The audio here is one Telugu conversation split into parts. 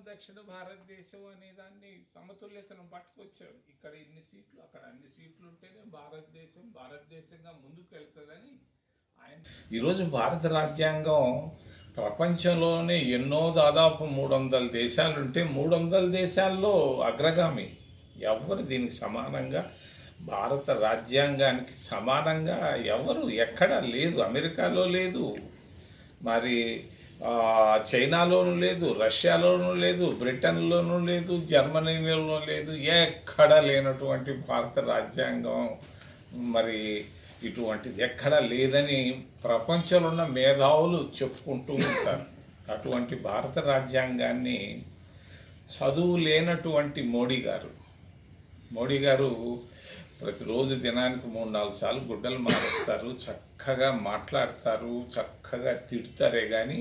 దక్షిణ భారతదేశం అనే దాన్ని సమతుల్యతను పట్టుకొచ్చాడు. ఇక్కడ ఇన్ని సీట్లు, అక్కడ అన్ని సీట్లు ఉంటేనే భారతదేశంగా ముందుకు వెళ్తుందని ఆయన. ఈరోజు భారత రాజ్యాంగం ప్రపంచంలోనే ఎన్నో దాదాపు 300 దేశాలుంటే 300 దేశాల్లో అగ్రగామి. ఎవరు దీనికి సమానంగా, భారత రాజ్యాంగానికి సమానంగా ఎవరు ఎక్కడా లేదు. అమెరికాలో లేదు, మరి చైనాలోనూ లేదు, రష్యాలోనూ లేదు, బ్రిటన్లోనూ లేదు, జర్మనీలో లేదు, ఎక్కడా లేనటువంటి భారత రాజ్యాంగం మరి ఇటువంటిది ఎక్కడా లేదని ప్రపంచంలో ఉన్న మేధావులు చెప్పుకుంటూ ఉంటారు. అటువంటి భారత రాజ్యాంగాన్ని చదువు లేనటువంటి మోడీ గారు ప్రతిరోజు దినానికి 3-4 సార్లు గుడ్డలు మారుస్తారు, చక్కగా మాట్లాడతారు, చక్కగా తిడతారే కానీ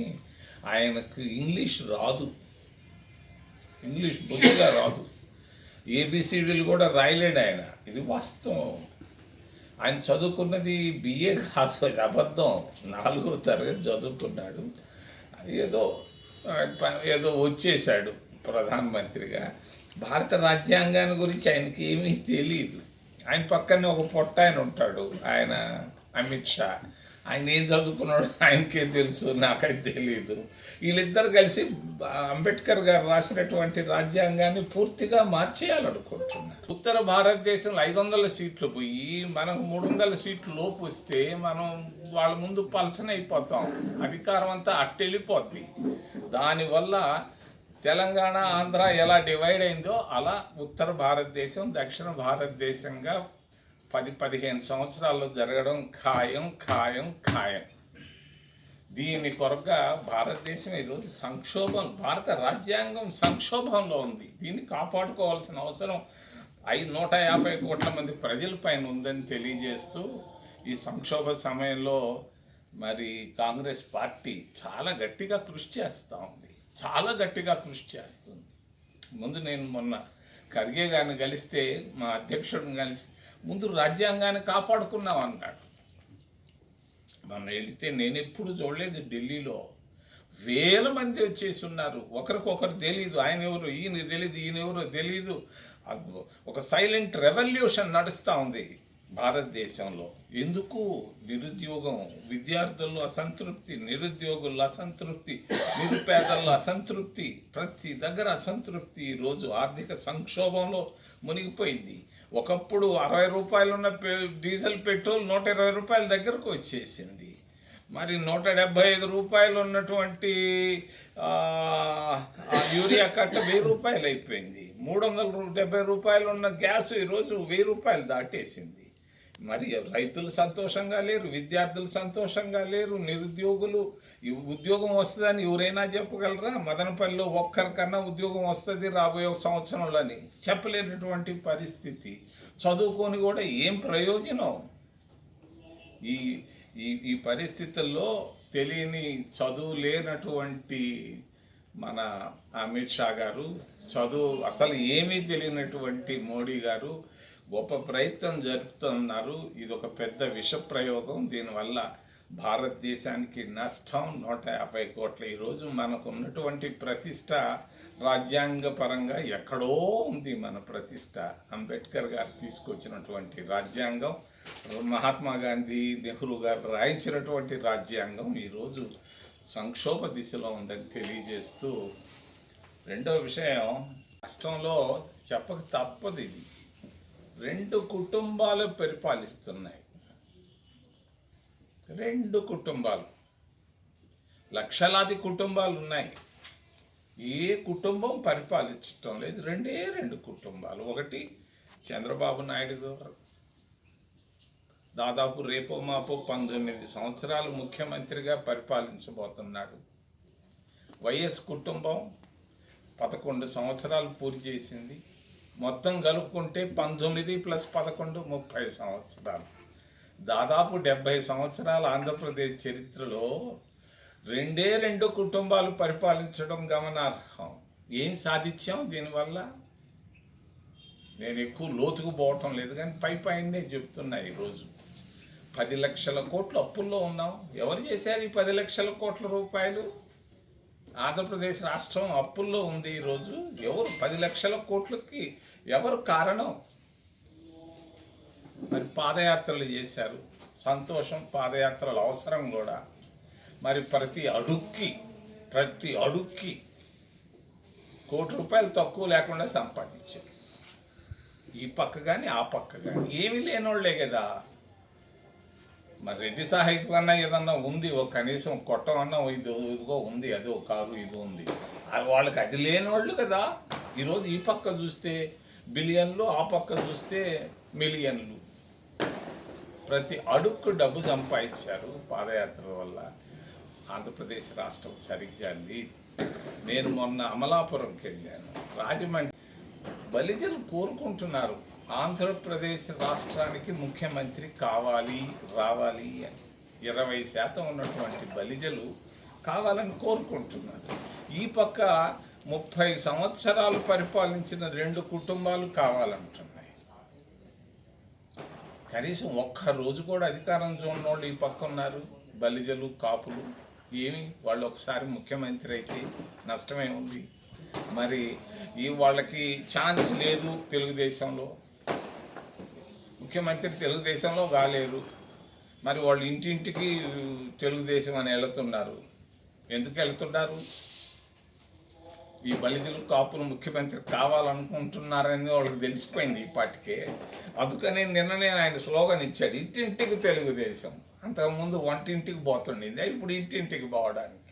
ఆయనకు ఇంగ్లీష్ రాదు, ఇంగ్లీష్ బొద్దుగా రాదు, ఏబిసిడీలు కూడా రాయలేడు ఆయన. ఇది వాస్తవం. ఆయన చదువుకున్నది బిఏ కాదు, అది అబద్ధం. 4వ తరగతి చదువుకున్నాడు, ఏదో వచ్చేసాడు ప్రధానమంత్రిగా. భారత రాజ్యాంగాన్ని గురించి ఆయనకి ఏమీ తెలియదు. ఆయన పక్కనే ఒక పొట్ట ఆయన ఉంటాడు, ఆయన అమిత్ షా. ఆయన ఏం చదువుకున్నాడు ఆయనకే తెలుసు, నాకైతే తెలియదు. వీళ్ళిద్దరు కలిసి అంబేద్కర్ గారు రాసినటువంటి రాజ్యాంగాన్ని పూర్తిగా మార్చేయాలనుకుంటున్నారు. ఉత్తర భారతదేశంలో 500 సీట్లు పోయి మనకు 300 సీట్లు లోపు వస్తే మనం వాళ్ళ ముందు పలసన అయిపోతాం, అధికారం అంతా అట్టెళ్ళిపోద్ది. దానివల్ల తెలంగాణ, ఆంధ్ర ఎలా డివైడ్ అయిందో అలా ఉత్తర భారతదేశం దక్షిణ భారతదేశంగా 10-15 సంవత్సరాల్లో జరగడం ఖాయం. దీని కొరగా భారతదేశం ఈరోజు భారత రాజ్యాంగం సంక్షోభంలో ఉంది. దీన్ని కాపాడుకోవాల్సిన అవసరం 150 కోట్ల మంది ప్రజలపైన ఉందని తెలియజేస్తూ, ఈ సంక్షోభ సమయంలో మరి కాంగ్రెస్ పార్టీ చాలా గట్టిగా కృషి చేస్తుంది. ముందు నేను మొన్న ఖర్గే గారిని కలిస్తే, మా అధ్యక్షుడిని కలిసి ముందు రాజ్యాంగాన్ని కాపాడుకున్నాం అన్నాడు. మొన్న వెళితే నేను ఎప్పుడు చూడలేదు, ఢిల్లీలో వేల మంది వచ్చేసి ఉన్నారు. ఒకరికొకరు తెలీదు, ఆయన ఎవరు ఈయనకు తెలియదు, ఈయన ఎవరో తెలీదు. ఒక సైలెంట్ రెవల్యూషన్ నడుస్తూ ఉంది భారతదేశంలో. ఎందుకు? నిరుద్యోగం, విద్యార్థుల్లో అసంతృప్తి, నిరుద్యోగుల్లో అసంతృప్తి, నిరుపేదల్లో అసంతృప్తి, ప్రతి దగ్గర అసంతృప్తి. ఈరోజు ఆర్థిక సంక్షోభంలో మునిగిపోయింది. ఒకప్పుడు 60 రూపాయలు ఉన్న డీజిల్ పెట్రోల్ 120 రూపాయల దగ్గరకు వచ్చేసింది. మరి 175 రూపాయలు ఉన్నటువంటి యూరియా కట్ట 1000 రూపాయలు అయిపోయింది. 370 రూపాయలు ఉన్న గ్యాస్ ఈరోజు 1000 రూపాయలు దాటేసింది. మరి రైతులు సంతోషంగా లేరు, విద్యార్థులు సంతోషంగా లేరు, నిరుద్యోగులు. ఉద్యోగం వస్తుందని ఎవరైనా చెప్పగలరా? మదనపల్లిలో ఒక్కరికన్నా ఉద్యోగం వస్తుంది రాబోయే సంవత్సరంలో అని చెప్పలేనటువంటి పరిస్థితి. చదువుకొని కూడా ఏం ప్రయోజనం? ఈ పరిస్థితుల్లో తెలియని, చదువు లేనటువంటి మన అమిత్ షా గారు, చదువు అసలు ఏమీ తెలియనటువంటి మోడీ గారు గొప్ప ప్రయత్నం జరుపుతున్నారు. ఇది ఒక పెద్ద విష ప్రయోగం. దీనివల్ల భారతదేశానికి నష్టం 150 కోట్ల. ఈరోజు మనకు ఉన్నటువంటి ప్రతిష్ట రాజ్యాంగ పరంగా ఎక్కడో ఉంది మన ప్రతిష్ట. అంబేద్కర్ గారు తీసుకొచ్చినటువంటి రాజ్యాంగం, మహాత్మా గాంధీ, నెహ్రూ గారు రాయించినటువంటి రాజ్యాంగం ఈరోజు సంక్షోభ దిశలో ఉందని తెలియజేస్తూ, రెండో విషయం రాష్ట్రంలో చెప్పక తప్పదు. ఇది 2 కుటుంబాలు పరిపాలిస్తున్నాయి. 2 కుటుంబాలు, లక్షలాది కుటుంబాలు ఉన్నాయి. ఏ కుటుంబం పరిపాలించటం లేదు. 2 కుటుంబాలు. ఒకటి చంద్రబాబు నాయుడు గారు, దాదాపు రేపో మాపో 19 సంవత్సరాలు ముఖ్యమంత్రిగా పరిపాలించబోతున్నాడు. వైఎస్ కుటుంబం 11 సంవత్సరాలు పూర్తి చేసింది. మొత్తం కలుపుకుంటే 19 + 11 30 సంవత్సరాలు. దాదాపు 70 సంవత్సరాల ఆంధ్రప్రదేశ్ చరిత్రలో 2 కుటుంబాలు పరిపాలించడం గమనార్హం. ఏం సాధించాం దీనివల్ల? నేను ఎక్కువ లోతుకు పోవటం లేదు కానీ పైనే చెప్తున్నా. ఈరోజు 10 లక్షల కోట్లు అప్పుల్లో ఉన్నాం. ఎవరు చేశారు ఈ 10 లక్షల కోట్ల రూపాయలు? ఆంధ్రప్రదేశ్ రాష్ట్రం అప్పుల్లో ఉంది ఈరోజు. ఎవరు 10 లక్షల కోట్లకి ఎవరు కారణం? మరి పాదయాత్రలు చేశారు, సంతోషం, పాదయాత్రలు అవసరం కూడా. మరి ప్రతి అడుక్కి ₹1,00,00,000 తక్కువ లేకుండా సంపాదించారు. ఈ పక్క కానీ ఆ పక్క కానీ ఏమీ లేనోళ్లే కదా. మరి రెడ్డి సాహిబ్ అన్నా ఏదన్నా ఉంది, ఒక కనీసం కొట్టం అన్నా ఇదిగో ఉంది, అదో కారు ఇది ఉంది, వాళ్ళకి అది లేనివాళ్ళు కదా. ఈరోజు ఈ పక్క చూస్తే బిలియన్లు, ఆ పక్క చూస్తే మిలియన్లు. ప్రతి అడుక్కు డబ్బు సంపాదించారు పాదయాత్ర వల్ల. ఆంధ్రప్రదేశ్ రాష్ట్రం సరిగ్గా లేదు. నేను మొన్న అమలాపురంకి వెళ్ళాను, రాజమండ్రి. బలిజలు కోరుకుంటున్నారు ఆంధ్రప్రదేశ్ రాష్ట్రానికి ముఖ్యమంత్రి రావాలి అని. 20% ఉన్నటువంటి బలిజలు కావాలని కోరుకుంటున్నారు. ఈ పక్క 30 సంవత్సరాలు పరిపాలించిన 2 కుటుంబాలు కావాలంటున్నాయి. కనీసం ఒక్కరోజు కూడా అధికారం చూడని వాళ్ళు ఈ పక్క ఉన్నారు, బలిజలు, కాపులు. ఏమి వాళ్ళు ఒకసారి ముఖ్యమంత్రి అయితే నష్టమే ఉంది. మరి వాళ్ళకి ఛాన్స్ లేదు. తెలుగుదేశంలో ముఖ్యమంత్రి తెలుగుదేశంలో కాలేరు. మరి వాళ్ళు ఇంటింటికి తెలుగుదేశం అని వెళుతున్నారు. ఎందుకు వెళుతున్నారు? ఈ బలిజలు, కాపులు ముఖ్యమంత్రి కావాలనుకుంటున్నారని వాళ్ళకి తెలిసిపోయింది ఈ పాటికే. అందుకని నిన్ననే ఆయన స్లోగన్ ఇచ్చాడు, ఇంటింటికి తెలుగుదేశం. అంతకుముందు వంటింటికి పోతుండేది, ఇప్పుడు ఇంటింటికి పోవడానికి.